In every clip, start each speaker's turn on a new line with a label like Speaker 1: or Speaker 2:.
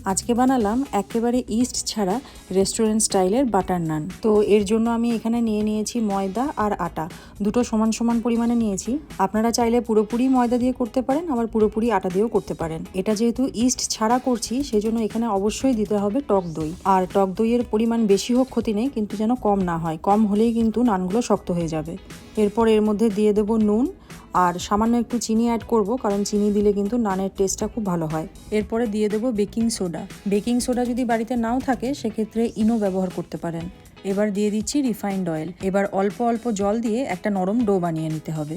Speaker 1: আজকে বানালাম একেবারে ইস্ট ছাড়া রেস্টুরেন্ট স্টাইলের বাটার নান। তো এর জন্য আমি এখানে নিয়ে নিয়েছি ময়দা আর আটা, দুটো সমান সমান পরিমাণে নিয়েছি। আপনারা চাইলে পুরোপুরি ময়দা দিয়ে করতে পারেন, আবার পুরোপুরি আটা দিয়েও করতে পারেন। এটা যেহেতু ইস্ট ছাড়া করছি সেজন্য এখানে অবশ্যই দিতে হবে টক দই। আর টক দইয়ের পরিমাণ বেশি হোক ক্ষতি নেই, কিন্তু যেন কম না হয়, কম হলেই কিন্তু নানগুলো শক্ত হয়ে যাবে। এরপর এর মধ্যে দিয়ে দেবো নুন আর সামান্য একটু চিনি অ্যাড করব, কারণ চিনি দিলে কিন্তু নানের টেস্টটা খুব ভালো হয়। এরপরে দিয়ে দেবো বেকিং সোডা। বেকিং সোডা যদি বাড়িতে নাও থাকে সেক্ষেত্রে ইনো ব্যবহার করতে পারেন। এবার দিয়ে দিচ্ছি রিফাইন্ড অয়েল। এবার অল্প অল্প জল দিয়ে একটা নরম ডো বানিয়ে নিতে হবে।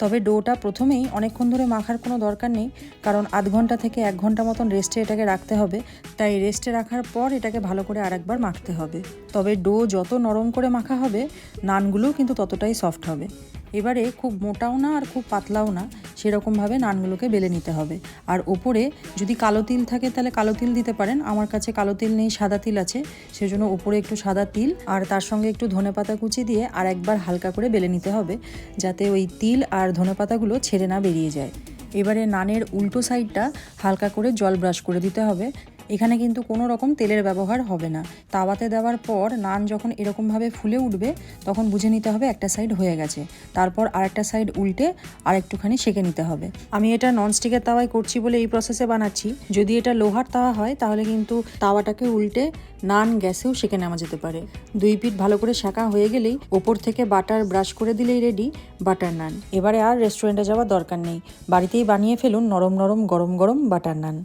Speaker 1: তবে ডোটা প্রথমেই অনেকক্ষণ ধরে মাখার কোনো দরকার নেই, কারণ আধ ঘন্টা থেকে 1 ঘন্টা মতন রেস্টে এটাকে রাখতে হবে। তাই রেস্টে রাখার পর এটাকে ভালো করে আরেকবার মাখতে হবে। তবে ডো যত নরম করে মাখা হবে নানগুলোও কিন্তু ততটাই সফট হবে। এবারে খুব মোটাও না আর খুব পাতলাও না, সেরকমভাবে নানগুলোকে বেলে নিতে হবে। আর ওপরে যদি কালো তিল থাকে তাহলে কালো তিল দিতে পারেন। আমার কাছে কালো তিল নেই, সাদা তিল আছে, সেজন্য ওপরে একটু সাদা তিল আর তার সঙ্গে একটু ধনেপাতা কুচি দিয়ে আর একবার হালকা করে বেলে নিতে হবে, যাতে ওই তিল আর ধনেপাতাগুলো ছেড়ে না বেরিয়ে যায়। এবারে নানের উল্টো সাইডটা হালকা করে জল ব্রাশ করে দিতে হবে। এখানে কিন্তু কোনো রকম তেলের ব্যবহার হবে না। তাওয়াতে দেওয়ার পর নান যখন এরকমভাবে ফুলে উঠবে তখন বুঝে নিতে হবে একটা সাইড হয়ে গেছে। তারপর আরেকটা সাইড উল্টে আর একটুখানি সেঁকে নিতে হবে। আমি এটা ননস্টিকের তাওয়ায় করছি বলে এই প্রসেসে বানাচ্ছি। যদি এটা লোহার তাওয়া হয় তাহলে কিন্তু তাওয়াটাকে উল্টে নান গ্যাসেও সেঁকে নেওয়া যেতে পারে। 2 পিঠ ভালো করে সেঁকা হয়ে গেলেই ওপর থেকে বাটার ব্রাশ করে দিলেই রেডি বাটার নান। এবারে আর রেস্টুরেন্টে যাওয়ার দরকার নেই, বাড়িতেই বানিয়ে ফেলুন নরম নরম গরম গরম বাটার নান।